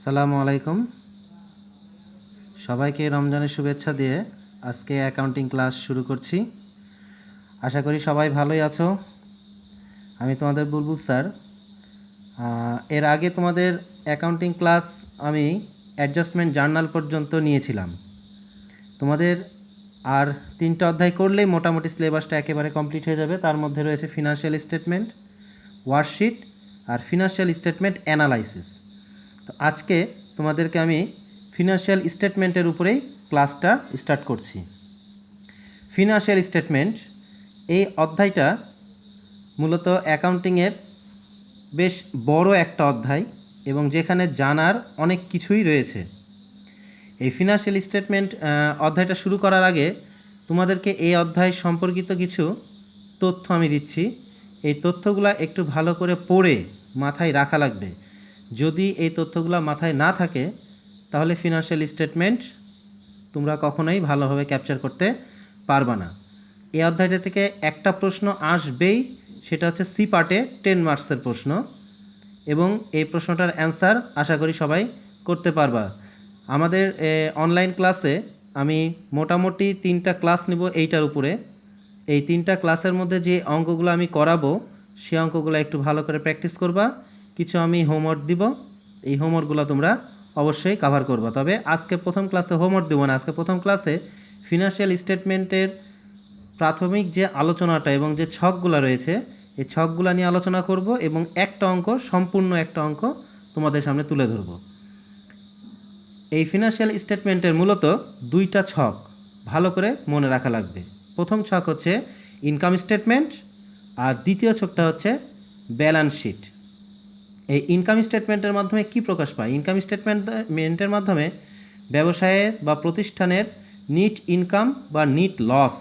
আসসালামু আলাইকুম। সবাইকে রমজানের শুভেচ্ছা দিয়ে আজকে অ্যাকাউন্টিং ক্লাস শুরু করছি। আশা করি সবাই ভালোই আছো। আমি তোমাদের বুলবুল স্যার। এর আগে তোমাদের অ্যাকাউন্টিং ক্লাস আমি অ্যাডজাস্টমেন্ট জার্নাল পর্যন্ত নিয়েছিলাম। তোমাদের আর 3টা অধ্যায় করলেই মোটামুটি সিলেবাসটা একেবারে কমপ্লিট হয়ে যাবে। তার মধ্যে রয়েছে ফিনান্সিয়াল স্টেটমেন্ট, ওয়ার্কশিট আর ফিনান্সিয়াল স্টেটমেন্ট অ্যানালাইসিস। তো আজকে তোমাদেরকে আমি ফিনান্সিয়াল স্টেটমেন্টের উপরেই ক্লাসটা স্টার্ট করছি। ফিনান্সিয়াল স্টেটমেন্ট এই অধ্যায়টা মূলত অ্যাকাউন্টিংয়ের বেশ বড় একটা অধ্যায় এবং যেখানে জানার অনেক কিছুই রয়েছে। এই ফিনান্সিয়াল স্টেটমেন্ট অধ্যায়টা শুরু করার আগে তোমাদেরকে এই অধ্যায় সম্পর্কিত কিছু তথ্য আমি দিচ্ছি। এই তথ্যগুলো একটু ভালো করে পড়ে মাথায় রাখা লাগবে। যদি এই তথ্যগুলো মাথায় না থাকে তাহলে ফিনান্সিয়াল স্টেটমেন্ট তোমরা কখনোই ভালোভাবে ক্যাপচার করতে পারবে না। এই অধ্যায়টা থেকে একটা প্রশ্ন আসবেই, সেটা হচ্ছে সি পার্টে 10 মার্কসের প্রশ্ন, এবং এই প্রশ্নটার অ্যান্সার আশা করি সবাই করতে পারবা। আমাদের অনলাইন ক্লাসে আমি মোটামুটি 3টা ক্লাস নিব এইটার উপরে। এই 3টা ক্লাসের মধ্যে যে অঙ্কগুলো আমি করাবো সেই অঙ্কগুলো একটু ভালো করে প্র্যাকটিস করবা। কিছু আমি হোমওয়ার্ক দিব, এই হোমওয়ার্কগুলো তোমরা অবশ্যই কভার করবা। তবে আজকে প্রথম ক্লাসে হোমওয়ার্ক দেবো না। আজকে প্রথম ক্লাসে ফিনান্সিয়াল স্টেটমেন্টের প্রাথমিক যে আলোচনাটা এবং যে ছকগুলো রয়েছে এই ছকগুলো নিয়ে আলোচনা করব এবং সম্পূর্ণ একটা অঙ্ক তোমাদের সামনে তুলে ধরব। এই ফিনান্সিয়াল স্টেটমেন্টের মূলত 2টা ছক ভালো করে মনে রাখা লাগবে। প্রথম ছক হচ্ছে ইনকাম স্টেটমেন্ট আর দ্বিতীয় ছকটা হচ্ছে ব্যালেন্স শিট। এই ইনকাম স্টেটমেন্টের মাধ্যমে কি প্রকাশ পায়? ইনকাম স্টেটমেন্টের মাধ্যমে ব্যবসায়ের বা প্রতিষ্ঠানের নিট ইনকাম বা নিট লস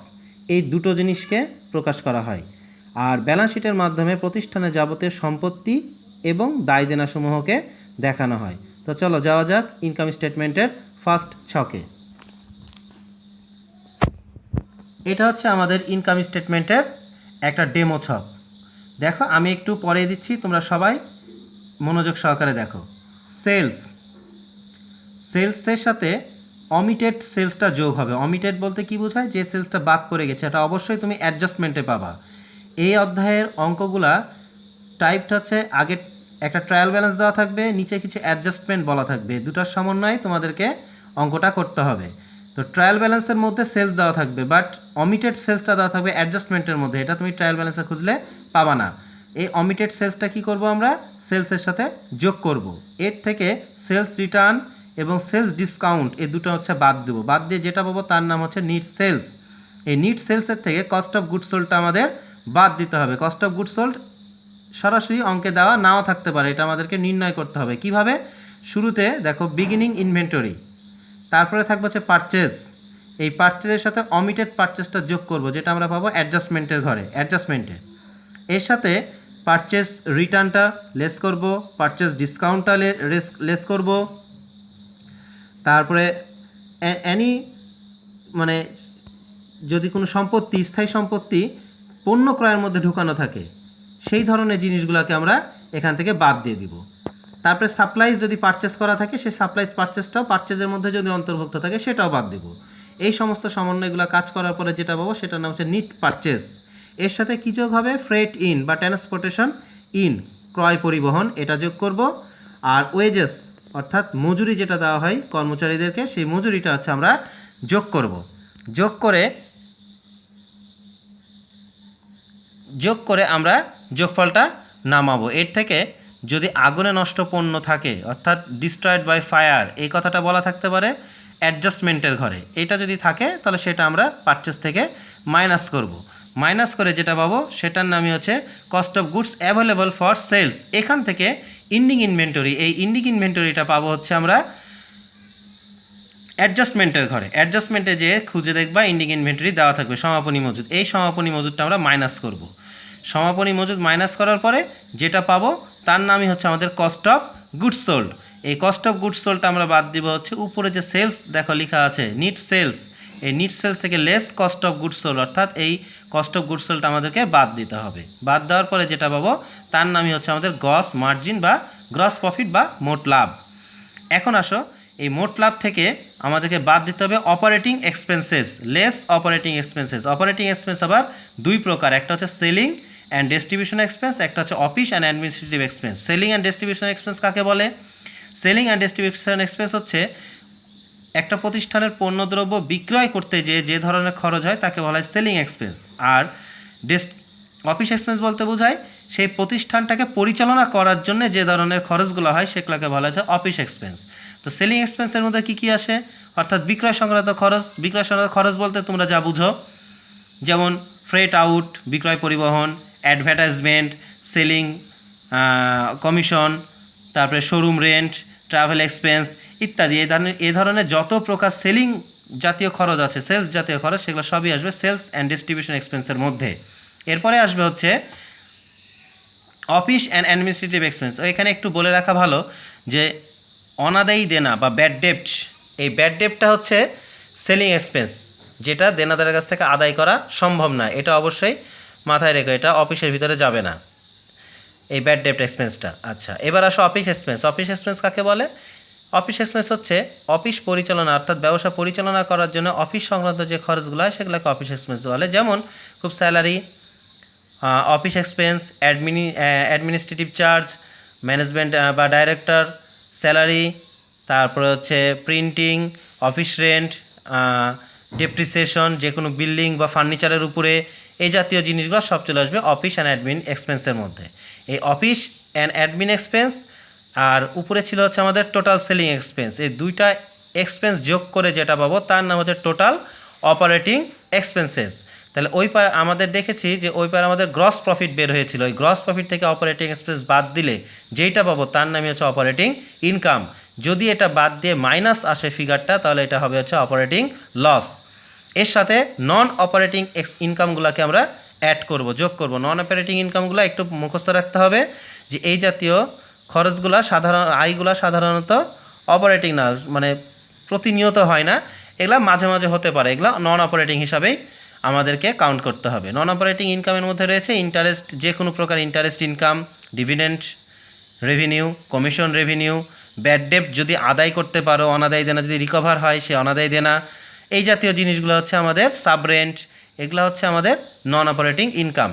এই দুটো জিনিসকে প্রকাশ করা হয়। আর ব্যালেন্স শিটের মাধ্যমে প্রতিষ্ঠানের যাবতীয় সম্পত্তি এবং দায় দেনাসমূহকে দেখানো হয়। তো চলো যাওয়া যাক ইনকাম স্টেটমেন্টের ফার্স্ট ছকে। এটা হচ্ছে আমাদের ইনকাম স্টেটমেন্টের একটা ডেমো ছক। দেখো আমি একটু পরে দিচ্ছি, তোমরা সবাই মনোযোগ সহকারে দেখো। সেলসের সাথে অমিটেড সেলসটা যোগ হবে। অমিটেড বলতে কি বোঝায়? যে সেলসটা বাদ পড়ে গেছে, এটা অবশ্যই তুমি অ্যাডজাস্টমেন্টে পাবা। এই অধ্যায়ের অঙ্কগুলা টাইপটা হচ্ছে আগে একটা ট্রায়াল ব্যালেন্স দেওয়া থাকবে, নিচে কিছু অ্যাডজাস্টমেন্ট বলা থাকবে, দুটার সমন্বয়ে তোমাদেরকে অঙ্কটা করতে হবে। তো ট্রায়াল ব্যালেন্সের মধ্যে সেলস দেওয়া থাকবে, বাট অমিটেড সেলসটা দেওয়া থাকবে অ্যাডজাস্টমেন্টের মধ্যে। এটা তুমি ট্রায়াল ব্যালেন্সে খুঁজলে পাবা না। এই অমিটেড সেলসটা কি করব? আমরা সেলসের সাথে যোগ করব। এর থেকে সেলস রিটার্ন এবং সেলস ডিসকাউন্ট এই দুটো হচ্ছে বাদ দেবো। বাদ দিয়ে যেটা পাবো তার নাম হচ্ছে নিট সেলস। এই নিট সেলসের থেকে কস্ট অফ গুডস সোল্ডটা আমাদের বাদ দিতে হবে। কস্ট অফ গুডস সোল্ড সরাসরি অঙ্কে দেওয়া নাও থাকতে পারে, এটা আমাদেরকে নির্ণয় করতে হবে। কিভাবে? শুরুতে দেখো বিগিনিং ইনভেন্টরি, তারপরে থাকবে হচ্ছে পারচেজ। এই পারচেজের সাথে অমিটেড পারচেজটা যোগ করব, যেটা আমরা পাবো অ্যাডজাস্টমেন্টের ঘরে, অ্যাডজাস্টমেন্টে। এর সাথে পারচেজ রিটার্নটা লেস করব, পারচেজ ডিসকাউন্টটা লেস করব। তারপরে মানে যদি কোনো সম্পত্তি, স্থায়ী সম্পত্তি পণ্য ক্রয়ের মধ্যে ঢুকানো থাকে সেই ধরনের জিনিসগুলোকে আমরা এখান থেকে বাদ দিয়ে দিব। তারপরে সাপ্লাইজ যদি পারচেস করা থাকে সেই সাপ্লাইজ পারচেসটাও পারচেজের মধ্যে যদি অন্তর্ভুক্ত থাকে সেটাও বাদ দিব। এই সমস্ত সমন্বয়গুলো কাজ করার পরে যেটা পাবো সেটার নাম হচ্ছে নিট পারচেস। এর সাথে কী যোগ হবে? ফ্রেট ইন বা ট্রান্সপোর্টেশন ইন, ক্রয় পরিবহন, এটা যোগ করব। আর ওয়েজেস অর্থাৎ মজুরি যেটা দেওয়া হয় কর্মচারীদেরকে, সেই মজুরিটা হচ্ছে আমরা যোগ করব। যোগ করে আমরা যোগফলটা নামাবো। এর থেকে যদি আগুনে নষ্ট পণ্য থাকে অর্থাৎ ডিস্ট্রয়েড বাই ফায়ার, এই কথাটা বলা থাকতে পারে অ্যাডজাস্টমেন্টের ঘরে। এটা যদি থাকে তাহলে সেটা আমরা পারচেস থেকে মাইনাস করব। মাইনাস করে যেটা পাবো সেটার নামই হচ্ছে cost of goods available for sales. এখান থেকে ইন্ডিং ইনভেন্টরি, এই ইন্ডিং ইনভেন্টরিটা পাবো হচ্ছে আমরা অ্যাডজাস্টমেন্টের ঘরে। অ্যাডজাস্টমেন্টে যে খুঁজে দেখবা ইন্ডিং ইনভেন্টরি দেওয়া থাকবে সমাপনী মজুদ। এই সমাপনী মজুদটা আমরা মাইনাস করব। সমাপনী মজুদ মাইনাস করার পরে যেটা পাবো তার নামই হচ্ছে আমাদের কস্ট অফ গুডস সোল্ড। এই কস্ট অফ গুডস সোল্ডটা আমরা বাদ দিব হচ্ছে উপরে যে সেলস দেখো লেখা আছে নিট সেলস, এই নিট সেলস থেকে less cost of goods sold, অর্থাৎ এই কস্ট অফ গুডস সোল্ডটা আমাদেরকে বাদ দিতে হবে। বাদ দেওয়ার পরে যেটা পাবো তার নামই হচ্ছে আমাদের গ্রস মার্জিন বা গ্রস প্রফিট বা মোট লাভ। এখন আসো এই মোট লাভ থেকে আমাদেরকে বাদ দিতে হবে operating expenses, less operating expenses. Operating expense আবার দুই প্রকার, একটা হচ্ছে সেলিং অ্যান্ড ডিস্ট্রিবিউশন এক্সপেন্স, একটা হচ্ছে office and administrative expense. Selling and distribution expense কাকে বলে? সেলিং অ্যান্ড ডিস্ট্রিবিউশন এক্সপেন্স হচ্ছে একটা প্রতিষ্ঠানের পণ্যদ্রব্য বিক্রয় করতে যে ধরনের খরচ হয় তাকে বলা হয় সেলিং এক্সপেন্স। আর অফিস এক্সপেন্স বলতে বোঝায় সেই প্রতিষ্ঠানটাকে পরিচালনা করার জন্য যে ধরনের খরচগুলো হয় সেগুলোকে বলা যায় অফিস এক্সপেন্স। তো সেলিং এক্সপেন্সের মধ্যে কী কী আসে? অর্থাৎ বিক্রয় সংক্রান্ত খরচ। বিক্রয় সংক্রান্ত খরচ বলতে তোমরা যা বুঝো, যেমন ফ্রেট আউট, বিক্রয় পরিবহন, অ্যাডভার্টাইজমেন্ট, সেলিং কমিশন, তারপরে শোরুম রেন্ট, ট্রাভেল এক্সপেন্স ইত্যাদি। এই ধরনের যত প্রকার সেলিং জাতীয় খরচ আছে, সেলস জাতীয় খরচ, সেগুলো সবই আসবে সেলস অ্যান্ড ডিস্ট্রিবিউশন এক্সপেন্সের মধ্যে। এরপরে আসবে হচ্ছে অফিস অ্যান্ড অ্যাডমিনিস্ট্রেটিভ এক্সপেন্স। এখানে একটু বলে রাখা ভালো যে অনাদায়ী দেনা বা ব্যাড ডেপ্ট, এই ব্যাড ডেপ্টটা হচ্ছে সেলিং এক্সপেন্স, যেটা দেনাদারের কাছ থেকে আদায় করা সম্ভব না। এটা অবশ্যই মাথায় রেখো, এটা অফিসের ভিতরে যাবে না এই ব্যাড ডেপ্ট এক্সপেন্সটা। আচ্ছা, এবার আসো অফিস এক্সপেন্স। অফিস এক্সপেন্স কাকে বলে? অফিস এক্সপেন্স হচ্ছে অফিস পরিচালনা অর্থাৎ ব্যবসা পরিচালনা করার জন্য অফিস সংক্রান্ত যে খরচগুলো হয় সেগুলোকে অফিস এক্সপেন্স বলে। যেমন খুব salary, office expense, administrative charge, management বা ডাইরেক্টর স্যালারি, তারপরে হচ্ছে প্রিন্টিং, অফিস রেন্ট, ডেপ্রিসিয়েশন, যে কোনো বিল্ডিং বা ফার্নিচারের উপরে, এই জাতীয় জিনিসগুলো সব চলে আসবে অফিস অ্যান্ড অ্যাডমিন এক্সপেন্সের মধ্যে। এই অফিস অ্যান্ড অ্যাডমিন এক্সপেন্স আর উপরে ছিল হচ্ছে আমাদের টোটাল সেলিং এক্সপেন্স। এই দুইটা এক্সপেন্স যোগ করে যেটা পাবো তার নাম হচ্ছে টোটাল অপারেটিং এক্সপেন্সেস। তাহলে ওই পার আমাদের দেখেছি যে ওই পার আমাদের গ্রস প্রফিট বের হয়েছিল, ওই গ্রস প্রফিট থেকে অপারেটিং এক্সপেন্স বাদ দিলে যেইটা পাবো তার নামই হচ্ছে অপারেটিং ইনকাম। যদি এটা বাদ দিয়ে মাইনাস আসে ফিগারটা, তাহলে এটা হবে হচ্ছে অপারেটিং লস। এর সাথে নন অপারেটিং ইনকামগুলোকে আমরা অ্যাড করব, যোগ করব। নন অপারেটিং ইনকামগুলো একটু মুখস্থ রাখতে হবে যে এই জাতীয় খরচগুলো আয়গুলো সাধারণত অপারেটিং না, মানে প্রতিনিয়ত হয় না, এগুলা মাঝে মাঝে হতে পারে, এগুলো নন অপারেটিং হিসাবেই আমাদেরকে কাউন্ট করতে হবে। নন অপারেটিং ইনকামের মধ্যে রয়েছে ইন্টারেস্ট, যে কোনো প্রকার interest income, dividend revenue, commission revenue, bad ডেপ্ট যদি আদায় করতে পারো, অনাদায়ী দেনা যদি রিকভার হয় সে অনাদায়ী দেনা, এই জাতীয় জিনিসগুলো হচ্ছে আমাদের সাব রেন্ট, এগুলো হচ্ছে আমাদের নন অপারেটিং ইনকাম।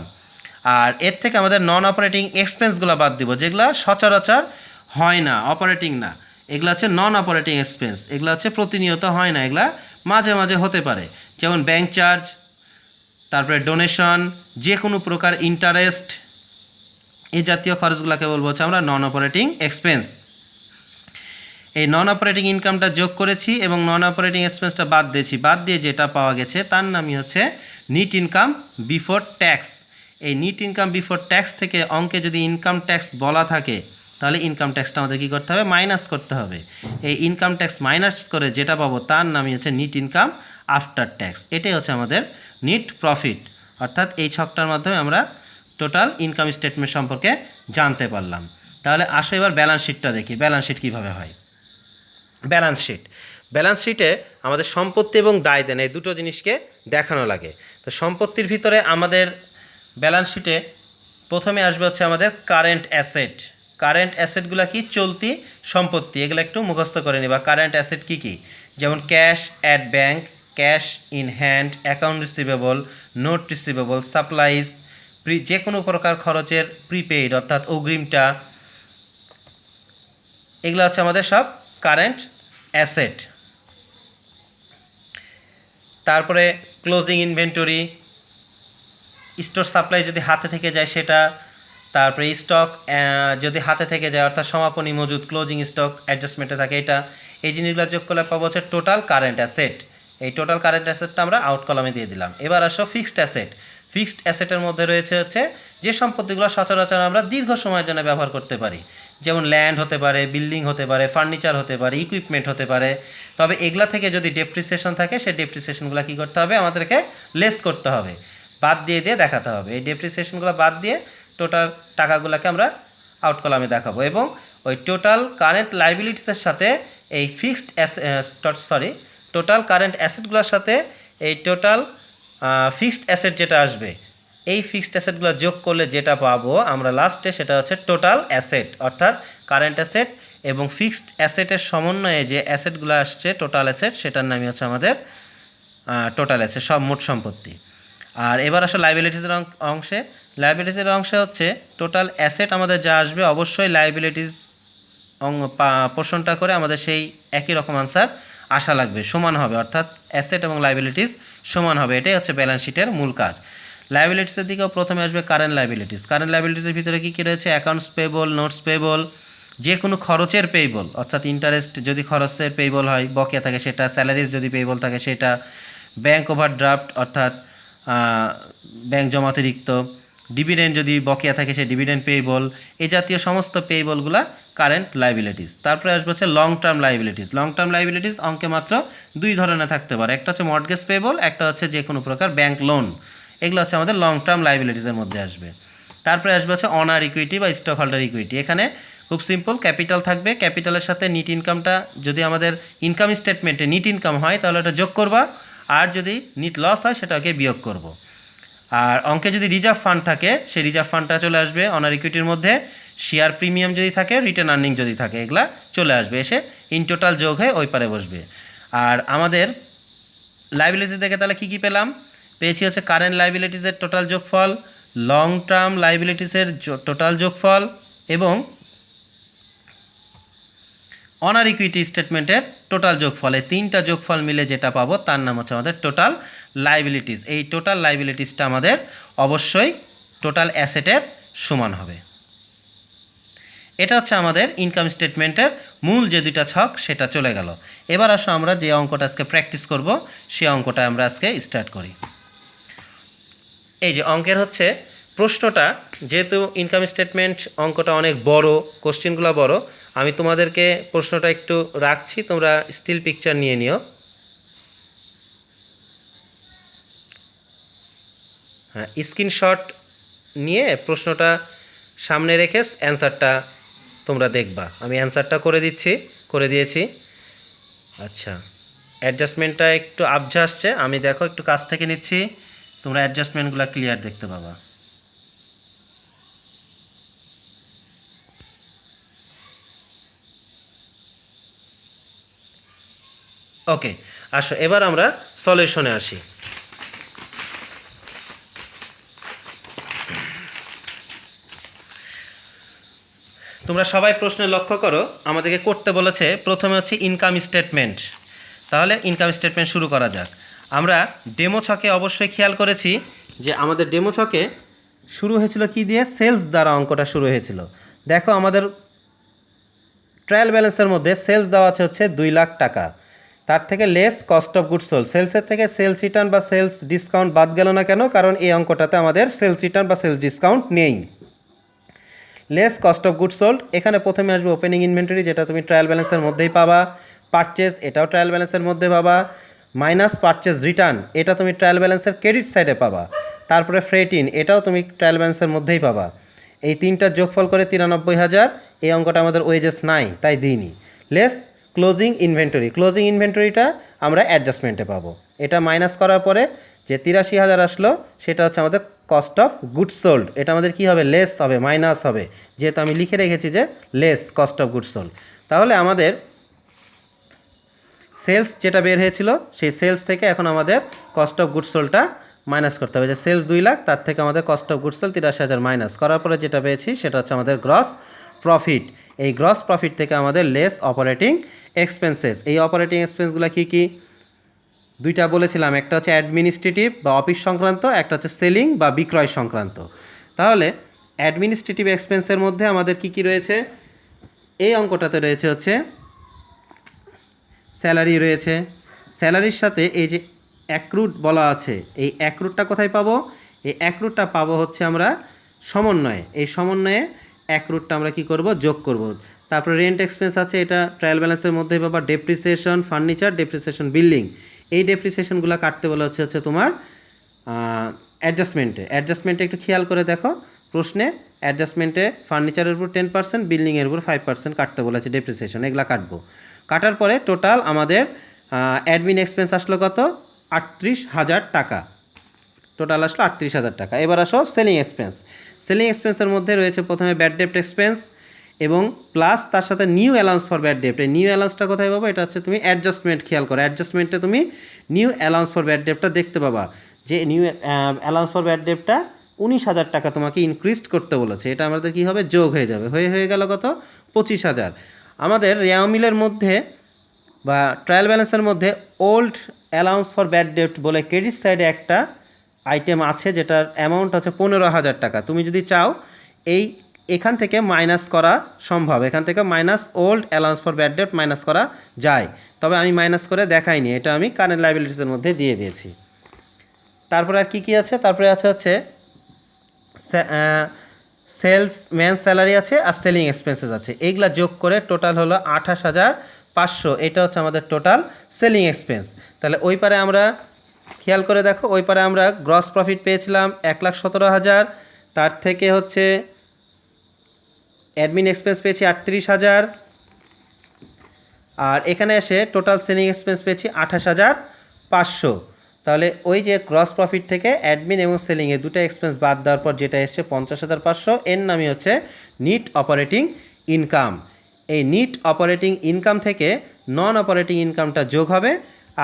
আর এর থেকে আমাদের নন অপারেটিং এক্সপেন্সগুলো বাদ দিব, যেগুলো সচরাচর হয় না, অপারেটিং না, এগুলো হচ্ছে নন অপারেটিং এক্সপেন্স, এগুলো হচ্ছে প্রতিনিয়ত হয় না, এগুলা মাঝে মাঝে হতে পারে। যেমন ব্যাংক চার্জ, তারপরে ডোনেশন, যে কোনো প্রকার ইন্টারেস্ট, এই জাতীয় খরচগুলোকে বলবো হচ্ছে আমরা নন অপারেটিং এক্সপেন্স। এই নন অপারেটিং ইনকামটা যোগ করেছি এবং নন অপারেটিং এক্সপেন্সটা বাদ দিয়েছি, বাদ দিয়ে যেটা পাওয়া গেছে তার নামই হচ্ছে নিট ইনকাম বিফোর ট্যাক্স। এই নিট ইনকাম বিফোর ট্যাক্স থেকে অঙ্কে যদি ইনকাম ট্যাক্স বলা থাকে তাহলে ইনকাম ট্যাক্সটা আমাদের কী করতে হবে? মাইনাস করতে হবে। এই ইনকাম ট্যাক্স মাইনাস করে যেটা পাবো তার নামই হচ্ছে নিট ইনকাম আফটার ট্যাক্স। এটাই হচ্ছে আমাদের নিট প্রফিট। অর্থাৎ এই ছকটার মাধ্যমে আমরা টোটাল ইনকাম স্টেটমেন্ট সম্পর্কে জানতে পারলাম। তাহলে আসো এবার ব্যালেন্স শিটটা দেখি, ব্যালেন্স শিট কীভাবে হয়। ব্যালেন্স শিটে আমাদের সম্পত্তি এবং দায় দেনা এই দুটো জিনিসকে দেখানো লাগে। তো সম্পত্তির ভিতরে আমাদের ব্যালেন্স শিটে প্রথমে আসবে হচ্ছে আমাদের কারেন্ট অ্যাসেট। কারেন্ট অ্যাসেটগুলো কি? চলতি সম্পত্তি, এগুলো একটু মুখস্থ করে নিবা। কারেন্ট অ্যাসেট কী কী? যেমন cash at bank, cash in hand, account receivable, note receivable, supplies, যে কোনো প্রকার খরচের প্রিপেইড অর্থাৎ অগ্রিমটা, এগুলো হচ্ছে আমাদের সব কারেন্ট অ্যাসেট। তারপরে ক্লোজিং ইনভেন্টরি, স্টোর সাপ্লাই যদি হাতে থেকে যায় সেটা, তারপরে স্টক যদি হাতে থেকে যায় অর্থাৎ সমাপনী মজুদ, ক্লোজিং স্টক অ্যাডজাস্টমেন্টে থাকে, এটা এই জিনিসগুলো যোগ করলে পাবো হচ্ছে টোটাল কারেন্ট অ্যাসেট। এই টোটাল কারেন্ট অ্যাসেটটা আমরা আউট কলামে দিয়ে দিলাম। এবার আসো ফিক্সড অ্যাসেট। ফিক্সড অ্যাসেটের মধ্যে রয়েছে হচ্ছে যে সম্পত্তিগুলো সচরাচর আমরা দীর্ঘ সময়ের জন্য ব্যবহার করতে পারি, যেমন ল্যান্ড হতে পারে, বিল্ডিং হতে পারে, ফার্নিচার হতে পারে, ইকুইপমেন্ট হতে পারে। তবে এগুলা থেকে যদি ডেপ্রিসিয়েশন থাকে সেই ডেপ্রিসিয়েশনগুলো কী করতে হবে? আমাদেরকে লেস করতে হবে, বাদ দিয়ে দেখাতে হবে। এই ডেপ্রিসিয়েশনগুলো বাদ দিয়ে টোটাল টাকাগুলোকে আমরা আউট কলামে দেখাবো এবং ওই টোটাল কারেন্ট লাইবিলিটিসের সাথে এই টোটাল কারেন্ট অ্যাসেটগুলোর সাথে এই টোটাল ফিক্সড অ্যাসেট যেটা আসবে, এই ফিক্সড অ্যাসেটগুলো যোগ করলে যেটা পাবো আমরা লাস্টে সেটা হচ্ছে টোটাল অ্যাসেট, অর্থাৎ কারেন্ট অ্যাসেট এবং ফিক্সড অ্যাসেটের সমন্বয়ে যে অ্যাসেটগুলো আসছে টোটাল অ্যাসেট, সেটার নামই হচ্ছে আমাদের টোটাল অ্যাসেট, সব মোট সম্পত্তি। আর এবার আসলে লাইবিলিটিসের অংশে। লাইবিলিটিসের অংশে হচ্ছে টোটাল অ্যাসেট আমাদের যা আসবে অবশ্যই লাইবিলিটিস পোর্শনটা করে আমাদের সেই একই রকম আনসার আসা লাগবে, সমান হবে, অর্থাৎ অ্যাসেট এবং লাইবিলিটিস সমান হবে। এটাই হচ্ছে ব্যালেন্স শিটের মূল কাজ। লাইবিলিটিসের দিকেও প্রথমে আসবে কারেন্ট লাইবিলিটিস। কারেন্ট লাইবিলিটিসের ভিতরে কী কী রয়েছে? অ্যাকাউন্টস পেয়েবল, নোটস পেয়েবল, যে কোনো খরচের পেয়েবল, অর্থাৎ ইন্টারেস্ট যদি খরচের পেয়েবল হয় বকেয়া থাকে সেটা, স্যালারিজ যদি পেয়েবল থাকে সেটা, ব্যাংক ওভারড্রাফট অর্থাৎ ব্যাংক জমাতিরিক্ত, ডিভিডেন্ড যদি বকেয়া থাকে সে ডিভিডেন্ড পেয়েবল, এই জাতীয় সমস্ত পেয়েবলগুলা কারেন্ট লাইবিলিটিস। তারপরে আসবে হচ্ছে long term liabilities. Long term liabilities অঙ্কে মাত্র দুই ধরনের থাকতে পারে, একটা হচ্ছে মর্টগেজ পেয়েবল, একটা হচ্ছে যে কোনো প্রকার ব্যাংক লোন। এগুলো হচ্ছে আমাদের লং টার্ম লাইবিলিটিসের মধ্যে আসবে। তারপরে আসবে হচ্ছে অনার ইকুইটি বা স্টক হোল্ডার ইকুইটি। এখানে খুব সিম্পল, ক্যাপিটাল থাকবে, ক্যাপিটালের সাথে নিট ইনকামটা যদি আমাদের ইনকাম স্টেটমেন্টে নিট ইনকাম হয় তাহলে এটা যোগ করবা, আর যদি নিট লস হয় সেটাকে বিয়োগ করব। আর অঙ্কে যদি রিজার্ভ ফান্ড থাকে সেই রিজার্ভ ফান্ডটা চলে আসবে অনার ইকুইটির মধ্যে। শেয়ার প্রিমিয়াম যদি থাকে, রিটার্ন আর্নিং যদি থাকে, এগুলা চলে আসবে, এসে ইন টোটাল যোগ হয়ে ওই পারে বসবে। আর আমাদের লাইবিলিটিস দেখে তাহলে কী কী পেলাম? পেয়েছি হচ্ছে কারেন্ট লাইবিলিটিসের টোটাল যোগফল, লং টার্ম লাইবিলিটিসের টোটাল যোগফল এবং অনার ইকুইটি স্টেটমেন্টের টোটাল যোগফল। এই তিনটা যোগফল মিলে যেটা পাবো তার নাম হচ্ছে আমাদের টোটাল লাইবিলিটিস। এই টোটাল লাইবিলিটিসটা আমাদের অবশ্যই টোটাল অ্যাসেটের সমান হবে। এটা হচ্ছে আমাদের ইনকাম স্টেটমেন্টের মূল যে দুইটা ছক, সেটা চলে গেল। এবার আসো আমরা যে অঙ্কটা আজকে প্র্যাকটিস করব সেই অঙ্কটা আমরা আজকে স্টার্ট করি। এই যে অঙ্কের হচ্ছে প্রশ্নটা, যেহেতু ইনকাম স্টেটমেন্ট অঙ্কটা অনেক বড়, কোশ্চেনগুলো বড়, আমি তোমাদেরকে প্রশ্নটা একটু রাখছি, তোমরা স্টিল পিকচার নিয়ে নিও। হ্যাঁ, স্ক্রিনশট নিয়ে প্রশ্নটা সামনে রেখে অ্যান্সারটা তোমরা দেখবা। আমি অ্যান্সারটা করে দিয়েছি। আচ্ছা, অ্যাডজাস্টমেন্টটা একটু আবঝা আসছে, আমি দেখো একটু কাছ থেকে নিচ্ছি, তোমরা অ্যাডজাস্টমেন্টগুলো ক্লিয়ার দেখতে পাবা। ওকে, আসো এবার আমরা সলিউশনে আসি। তোমরা সবাই প্রশ্নে লক্ষ্য করো, আমাদেরকে করতে বলেছে প্রথমে হচ্ছে ইনকাম স্টেটমেন্ট। তাহলে ইনকাম স্টেটমেন্ট শুরু করা যাক। আমরা ডেমো ছকে অবশ্যই খেয়াল করেছি যে আমাদের ডেমো ছকে শুরু হয়েছিল কি দিয়ে? সেলস দ্বারা অঙ্কটা শুরু হয়েছিল। দেখো আমাদের ট্রায়াল ব্যালেন্সের মধ্যে সেলস দেওয়া আছে হচ্ছে 2 লাখ টাকা, তার থেকে less cost of goods sold. সেলসের থেকে সেলস রিটার্ন বা সেলস ডিসকাউন্ট বাদ গেল না কেন? কারণ এই অঙ্কটাতে আমাদের সেলস রিটার্ন বা সেলস ডিসকাউন্ট নেই। Less cost of goods sold, এখানে প্রথমে আসবে ওপেনিং ইনভেন্টরি, যেটা তুমি ট্রায়াল ব্যালেন্সের মধ্যেই পাবা। পারচেজ, এটাও ট্রায়াল ব্যালেন্সের মধ্যে পাবা। মাইনাস পারচেজ রিটার্ন, এটা তুমি ট্রায়াল ব্যালেন্সের ক্রেডিট সাইডে পাবা। তারপরে ফ্রেট ইন, এটাও তুমি ট্রায়াল ব্যালেন্সের মধ্যেই পাবা। এই তিনটার যোগফল করে 93,000। এই অঙ্কটা আমাদের ওয়েজেস নাই, তাই দিইনি। লেস ক্লোজিং ইনভেন্টরি, ক্লোজিং ইনভেন্টরিটা আমরা অ্যাডজাস্টমেন্টে পাবো। এটা মাইনাস করার পরে যে 83,000 আসলো সেটা হচ্ছে আমাদের কস্ট অফ গুডস সোল্ড। এটা আমাদের কি হবে? লেস হবে, মাইনাস হবে, যেহেতু আমি লিখে রেখেছি যে less cost of goods sold. তাহলে আমাদের সেলস যেটা বের হয়েছিল সেই সেলস থেকে এখন আমাদের কস্ট অফ গুডস সোল্ডটা মাইনাস করতে হবে। যে সেলস 2 লাখ, তার থেকে আমাদের cost of goods sold 83,000 minus করার পরে যেটা পেয়েছি সেটা হচ্ছে আমাদের গ্রস প্রফিট। এই গ্রস প্রফিট থেকে আমাদের লেস অপারেটিং এক্সপেন্সেস। এই অপারেটিং এক্সপেন্সগুলো কী কী? দুইটা বলেছিলাম, একটা হচ্ছে অ্যাডমিনিস্ট্রেটিভ বা অফিস সংক্রান্ত, একটা হচ্ছে সেলিং বা বিক্রয় সংক্রান্ত। তাহলে অ্যাডমিনিস্ট্রেটিভ এক্সপেন্সের মধ্যে আমাদের কি কি রয়েছে? এই অঙ্কটাতে রয়েছে হচ্ছে স্যালারি রয়েছে। স্যালারির সাথে এই যে অ্যাক্রুড বলা আছে, এই অ্যাক্রুডটা কোথায় পাবো? এই অ্যাক্রুডটা পাবো হচ্ছে আমরা সমন্বয়ে। এই সমন্বয়ে অ্যাক্রুডটা আমরা কি করব? যোগ করব। তারপরে রেন্ট এক্সপেন্স আছে, এটা ট্রায়াল ব্যালেন্সের মধ্যেই পাবা। ডেপ্রিসিয়েশন ফার্নিচার, ডেপ্রিসিয়েশন বিল্ডিং, এই ডেপ্রিসিয়েশনগুলো কাটতে বলা হচ্ছে তোমার অ্যাডজাস্টমেন্টে একটু খেয়াল করে দেখো প্রশ্নে। অ্যাডজাস্টমেন্টে ফার্নিচারের উপর 10%, বিল্ডিংয়ের উপর 5% কাটতে বলেছে ডেপ্রিসিয়েশন, এগুলো কাটবো। কাটার পরে টোটাল আমাদের অ্যাডমিন এক্সপেন্স আসলো কত? 38,000 টাকা। টোটাল আসলো 38,000 টাকা। এবার আসো সেলিং এক্সপেন্স। সেলিং এক্সপেন্সের মধ্যে রয়েছে প্রথমে ব্যাড ডেপ্ট এক্সপেন্স, এবং প্লাস তার সাথে নিউ অ্যালাউন্স ফর ব্যাড ডেপ্ট। এই নিউ অ্যালাউন্সটা কোথায় পাবো? এটা হচ্ছে তুমি অ্যাডজাস্টমেন্ট, খেয়াল করো অ্যাডজাস্টমেন্টে তুমি নিউ অ্যালাউন্স ফর ব্যাড ডেপ্টটা দেখতে পাবা, যে নিউ অ্যালাউন্স ফর ব্যাড ডেপ্টটা 19,000 টাকা তোমাকে ইনক্রিজ করতে বলেছে। এটা আমাদের কী হবে? যোগ হয়ে যাবে, হয়ে গেল কত? 25,000। আমাদের রেওমিলের মধ্যে বা ট্রায়াল ব্যালেন্সের মধ্যে ওল্ড অ্যালাউন্স ফর ব্যাড ডেপ্ট বলে ক্রেডিট সাইডে একটা আইটেম আছে, যেটার অ্যামাউন্ট হচ্ছে 15,000 টাকা। তুমি যদি চাও এখান থেকে মাইনাস করা সম্ভব, এখান থেকে minus old allowance for bad ডেপ্ট মাইনাস করা যায়, তবে আমি মাইনাস করে দেখাইনি, এটা আমি কারেন্ট লাইবিলিটিসের মধ্যে দিয়ে দিয়েছি। তারপরে আর কী আছে? তারপরে হচ্ছে সেলস ম্যান স্যালারি আছে আর সেলিং এক্সপেন্সেস আছে, এইগুলা যোগ করে টোটাল হলো 28,500। এটা হচ্ছে আমাদের টোটাল সেলিং এক্সপেন্স। তাহলে ওই পারে আমরা খেয়াল করে দেখো, ওই পারে আমরা গ্রস প্রফিট পেয়েছিলাম 1,17,000, তার থেকে হচ্ছে অ্যাডমিন এক্সপেন্স পেয়েছি 38,000, আর এখানে এসে টোটাল সেলিং এক্সপেন্স পেয়েছি 28,500। তাহলে ওই যে গ্রস প্রফিট থেকে অ্যাডমিন এবং সেলিংয়ে দুটো এক্সপেন্স বাদ দেওয়ার পর যেটা এসছে 50,500, এর নামই হচ্ছে নিট অপারেটিং ইনকাম। এই নিট অপারেটিং ইনকাম থেকে নন অপারেটিং ইনকামটা যোগ হবে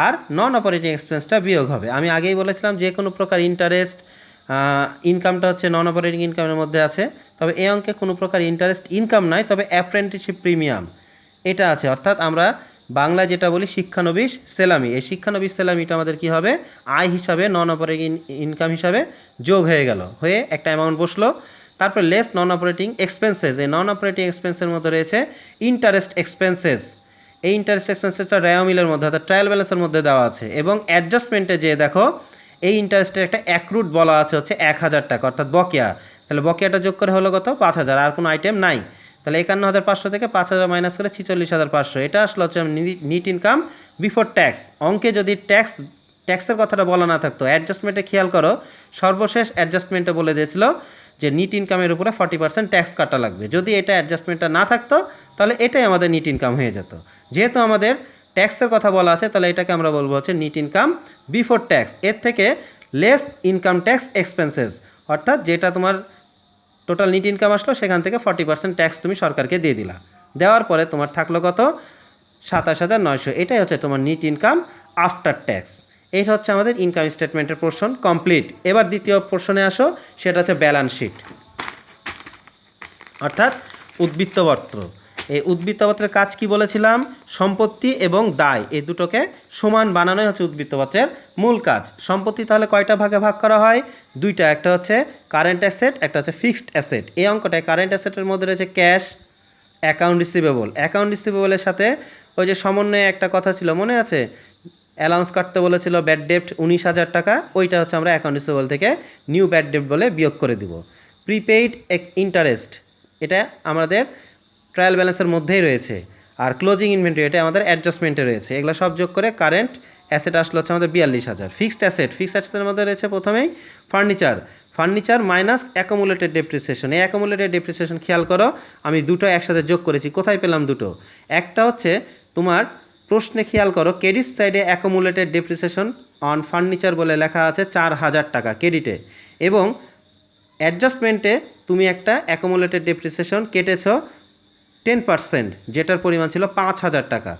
আর নন অপারেটিং এক্সপেন্সটা বিয়োগ হবে। আমি আগেই বলেছিলাম যে কোনো প্রকার ইন্টারেস্ট ইনকামটা হচ্ছে নন অপারেটিং ইনকামের মধ্যে আছে, তবে এই অঙ্কে কোনো প্রকার ইন্টারেস্ট ইনকাম নাই, তবে অ্যাপ্রেন্টিসশিপ প্রিমিয়াম এটা আছে। অর্থাৎ আমরা বাংলায় যেটা বলি শিক্ষানবিশ সেলামি, এই শিক্ষানবিশ সেলামিটা আমাদের কি হবে? আয় হিসাবে নন অপারেটিং ইনকাম হিসাবে যোগ হয়ে গেল, হয়ে একটা অ্যামাউন্ট বসলো। তারপর লেস নন অপারেটিং এক্সপেন্সেস, এই নন অপারেটিং এক্সপেন্সের মধ্যে রয়েছে ইন্টারেস্ট এক্সপেন্সেস। এই ইন্টারেস্ট এক্সপেন্সেসটা রেওমিলের মধ্যে অর্থাৎ ট্রায়াল ব্যালেন্সের মধ্যে দেওয়া আছে, এবং অ্যাডজাস্টমেন্টে যে দেখো এই ইন্টারেস্টের একটা অ্যাক্রুড বলা আছে হচ্ছে 1,000 টাকা, অর্থাৎ বকেয়া। তাহলে বকেয়াটা যোগ করে হলো কত? 5,000, আর কোনো আইটেম নাই। তাহলে 51,500 থেকে 5,000 মাইনাস করে 46,500, এটা আসলে হচ্ছে নিট ইনকাম বিফোর ট্যাক্স। অঙ্কে যদি ট্যাক্সের কথাটা বলা না থাকতো, অ্যাডজাস্টমেন্টে খেয়াল করো, সর্বশেষ অ্যাডজাস্টমেন্টে বলে দিয়েছিল যে নিট ইনকামের উপরে 40% ট্যাক্স কাটা লাগবে। যদি এটা অ্যাডজাস্টমেন্টটা না থাকতো তাহলে এটাই আমাদের নিট ইনকাম হয়ে যেত। যেহেতু আমাদের ট্যাক্সের কথা বলা আছে, তাহলে এটাকে আমরা বলবো হচ্ছে নিট ইনকাম বিফোর ট্যাক্স। এর থেকে লেস ইনকাম ট্যাক্স এক্সপেন্সেস, অর্থাৎ যেটা তোমার টোটাল নিট ইনকাম আসলো সেখান থেকে 40% ট্যাক্স তুমি সরকারকে দিয়ে দিলা, দেওয়ার পরে তোমার থাকলো কত? 27,900। এটাই হচ্ছে তোমার নিট ইনকাম আফটার ট্যাক্স। এইটা হচ্ছে আমাদের ইনকাম স্টেটমেন্টের পোর্শন কমপ্লিট। এবার দ্বিতীয় পোর্শনে আসো, সেটা হচ্ছে ব্যালেন্স শিট অর্থাৎ উদ্বৃত্তপত্র। এই উদ্বৃত্তপত্রের কাজ কি বলেছিলাম? সম্পত্তি এবং দায় এই দুটোকে সমান বানানোই হচ্ছে উদ্বৃত্তপত্রের মূল কাজ। সম্পত্তি তাহলে কয়টা ভাগে ভাগ করা হয়? দুইটা, একটা হচ্ছে কারেন্ট অ্যাসেট, একটা হচ্ছে ফিক্সড অ্যাসেট। এই অঙ্কটায় কারেন্ট অ্যাসেটের মধ্যে রয়েছে ক্যাশ, অ্যাকাউন্ট রিসিভেবল। অ্যাকাউন্ট রিসিভেবলের সাথে ওই যে সমন্বয়ে একটা কথা ছিল, মনে আছে? অ্যালাউন্স কাটতে বলেছিল ব্যাড ডেপ্ট 19,000 টাকা, ওইটা হচ্ছে আমরা অ্যাকাউন্ট রিসিভেবল থেকে নিউ ব্যাড ডেপ্ট বলে বিয়োগ করে দিব। প্রিপেইড ইন্টারেস্ট, এটা আমাদের ট্রায়াল ব্যালেন্সের মধ্যেই রয়েছে। আর ক্লোজিং ইনভেন্টরি, এটা আমাদের অ্যাডজাস্টমেন্টে রয়েছে। এগুলো সব যোগ করে কারেন্ট অ্যাসেট আসলো হচ্ছে আমাদের 42,000। ফিক্সড অ্যাসেটের মধ্যে রয়েছে প্রথমেই ফার্নিচার মাইনাস অ্যাকুমুলেটেড ডেপ্রিসিয়েশন। এই অ্যাকুমুলেটেড ডেপ্রিসিয়েশন খেয়াল করো, আমি দুটো একসাথে যোগ করেছি। কোথায় পেলাম দুটো? একটা হচ্ছে তোমার প্রশ্নে খেয়াল করো, ক্রেডিট সাইডে অ্যাকুমুলেটেড ডেপ্রিসিয়েশন অন ফার্নিচার বলে লেখা আছে 4,000 টাকা ক্রেডিটে, এবং অ্যাডজাস্টমেন্টে তুমি একটা অ্যাকুমুলেটেড ডেপ্রিসিয়েশন কেটেছো 10%, যেটার পরিমাণ ছিল 5,000 টাকা।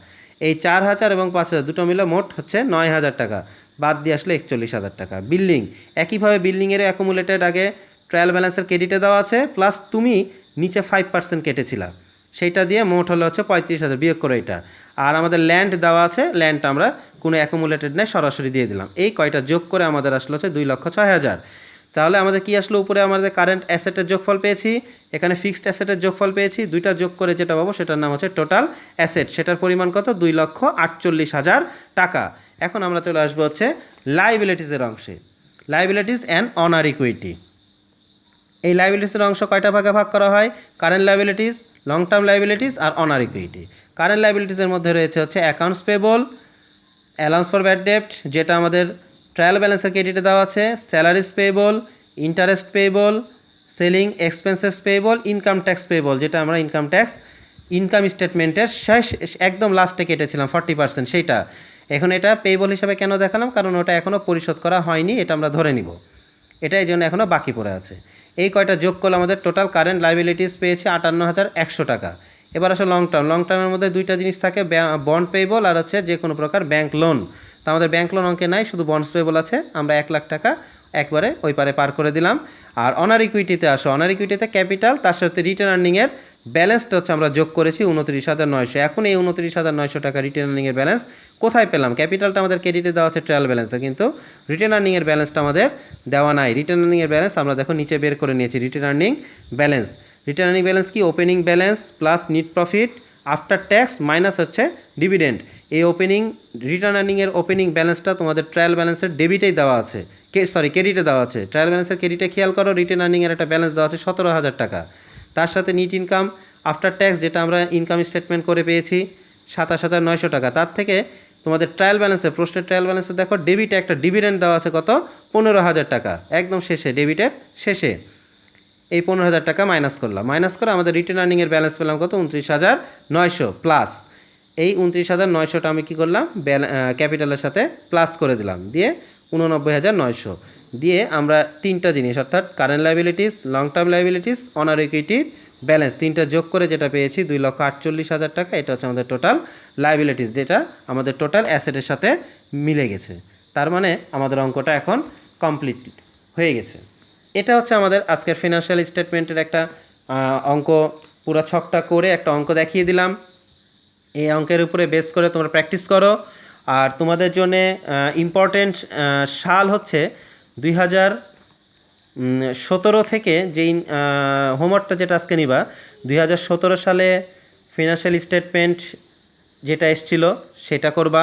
এই 4,000 এবং 5,000 দুটো মিলে মোট হচ্ছে 9,000 টাকা, বাদ দিয়ে আসলে 41,000 টাকা। বিল্ডিং, একইভাবে বিল্ডিংয়ের অ্যাকুমুলেটেড আগে ট্রায়াল ব্যালেন্সের ক্রেডিটে দেওয়া আছে, প্লাস তুমি নিচে 5% কেটেছিলা, সেইটা দিয়ে মোট হলো হচ্ছে 35,000, বিয়োগ করে এটা। আর আমাদের ল্যান্ড দেওয়া আছে, ল্যান্ড আমরা কোনো অ্যাকুমুলেটেড নেই, সরাসরি দিয়ে দিলাম। এই কয়টা যোগ করে আমাদের আসলো হচ্ছে 2,06,000। তাহলে আমাদের কি আসলো? উপরে আমাদের কারেন্ট অ্যাসেটের যোগফল পেয়েছি, এখানে ফিক্সড অ্যাসেটের যোগফল পেয়েছি, দুইটা যোগ করে যেটা পাবো সেটার নাম হচ্ছে টোটাল অ্যাসেট। সেটার পরিমাণ কত? 2,48,000 টাকা। এখন আমরা চলে আসবো হচ্ছে লাইবিলিটিসের অংশে, লাইবিলিটিস অ্যান্ড অনার ইকুইটি। এই লাইবিলিটিসের অংশ কয়টা ভাগে ভাগ করা হয়? Current liabilities, long term liabilities আর অনার ইকুইটি। কারেন্ট লাইবিলিটিসের মধ্যে রয়েছে হচ্ছে accounts payable, allowance for bad ডেপ্ট যেটা আমাদের ট্রায়াল ব্যালেন্সের ক্রেডিটে দেওয়া আছে, salaries payable, interest payable, selling expenses payable, income tax payable যেটা আমরা ইনকাম স্টেটমেন্টের একদম লাস্টে কেটেছিলাম 40%, সেইটা এখন এটা পেয়েবল হিসাবে কেন দেখালাম? কারণ ওটা এখনও পরিশোধ করা হয়নি, এটা আমরা ধরে নিব, এটা এই জন্য এখনও বাকি পড়ে আছে। এই কয়টা যোগ করলে আমাদের টোটাল কারেন্ট লাইবিলিটিস পেয়েছি 58,100 টাকা। এবার আসলে লং টার্মের মধ্যে দুইটা জিনিস থাকে, বন্ড পেয়েবল আর হচ্ছে যে কোনো প্রকার ব্যাংক লোন। তো আমাদের ব্যাংক লোন অঙ্কে নাই, শুধু বন্ডস পেয়েবল আছে। আমরা 1 লাখ টাকা একবারে ওই পারে পার করে দিলাম। আর অনার ইকুইটিতে আসো, অনার ইকুইটিতে ক্যাপিটাল তার সাথে রিটার্ন আর্নিংয়ের ব্যালেন্সটা হচ্ছে আমরা যোগ করেছি 29,900। এখন এই 29,900 টাকা রিটার্ন আর্নিংয়ের ব্যালেন্স কোথায় পেলাম? ক্যাপিটালটা আমাদের ক্রেডিটে দেওয়া আছে ট্রায়াল ব্যালেন্সে, কিন্তু রিটার্ন আর্নিংয়ের ব্যালেন্সটা আমাদের দেওয়া নাই। রিটার্ন আর্নিংয়ের ব্যালেন্স আমরা দেখো নিচে বের করে নিয়েছি। Return earning balance, return earning balance কি? Opening balance plus net profit after tax minus হচ্ছে ডিভিডেন্ড। এই রিটার্ন আর্নিংয়ের ওপেনিং ব্যালেন্সটা তোমাদের ট্রায়াল ব্যালেন্সের ডেবিটেই দেওয়া আছে, ক্রেডিটে দেওয়া আছে। ট্রায়াল ব্যালেন্সের ক্রেডিটে খেয়াল করো, রিটার্ন আর্নিংয়ের একটা ব্যালেন্স দেওয়া আছে 17,000 টাকা। তার সাথে নিট ইনকাম আফটার ট্যাক্স যেটা আমরা ইনকাম স্টেটমেন্ট করে পেয়েছি 27,900 টাকা। তার থেকে তোমাদের ট্রায়াল ব্যালেন্সে, প্রশ্নের ট্রায়াল ব্যালেন্সে দেখো ডেবিটে একটা ডিভিডেন্ড দেওয়া আছে কত? 15,000 টাকা। একদম শেষে, ডেবিটের শেষে এই 15,000 টাকা মাইনাস করলাম। মাইনাস করে আমাদের রিটার্ন আর্নিংয়ের ব্যালেন্স পেলাম কত? 29,900 প্লাস এই 29,900টা আমি কী করলাম? ক্যাপিটালের সাথে প্লাস করে দিলাম, দিয়ে 89,900 দিয়ে আমরা তিনটা জিনিস অর্থাৎ current liabilities, long term liabilities, owner ইকুইটির ব্যালেন্স তিনটা যোগ করে যেটা পেয়েছি 2,48,000 টাকা। এটা হচ্ছে আমাদের টোটাল লাইবিলিটিস, যেটা আমাদের টোটাল অ্যাসেটের সাথে মিলে গেছে। তার মানে আমাদের অঙ্কটা এখন কমপ্লিট হয়ে গেছে। এটা হচ্ছে আমাদের আজকের ফিনান্সিয়াল স্টেটমেন্টের একটা অঙ্ক, পুরো ছকটা করে একটা অঙ্ক দেখিয়ে দিলাম। এই অঙ্কের উপরে বেস করে তোমরা প্র্যাকটিস করো। আর তোমাদের জন্যে ইম্পর্টেন্ট সাল হচ্ছে 2017 থেকে যেই হোমওয়ার্কটা যেটা আজকে নিবা, 2017 সালে ফিনান্সিয়াল স্টেটমেন্ট যেটা এসছিল সেটা করবা,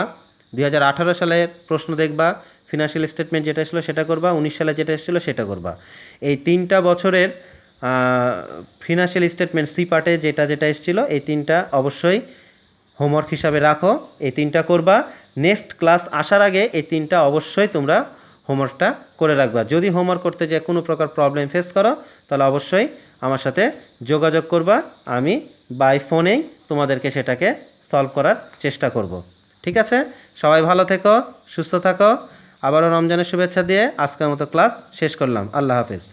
2018 সালে প্রশ্ন দেখবা, ফিনান্সিয়াল স্টেটমেন্ট যেটা এসেছিলো সেটা করবা, 19 সালে যেটা এসেছিলো সেটা করবা। এই 3টা বছরের ফিনান্সিয়াল স্টেটমেন্ট সি পার্টে যেটা এসেছিলো এই 3টা অবশ্যই হোমওয়ার্ক হিসাবে রাখো। এই 3টা করবা। নেক্সট ক্লাস আসার আগে এই 3টা অবশ্যই তোমরা হোমওয়ার্কটা করে রাখবা। যদি হোমওয়ার্ক করতে যে কোনো প্রকার প্রবলেম ফেস করো তাহলে অবশ্যই আমার সাথে যোগাযোগ করবা, আমি বাই ফোনেই তোমাদেরকে সেটাকে সলভ করার চেষ্টা করব। ঠিক আছে, সবাই ভালো থেকো, সুস্থ থাকো। আবারও রমজানের শুভেচ্ছা দিয়ে আজকের মতো ক্লাস শেষ করলাম। আল্লাহ হাফেজ।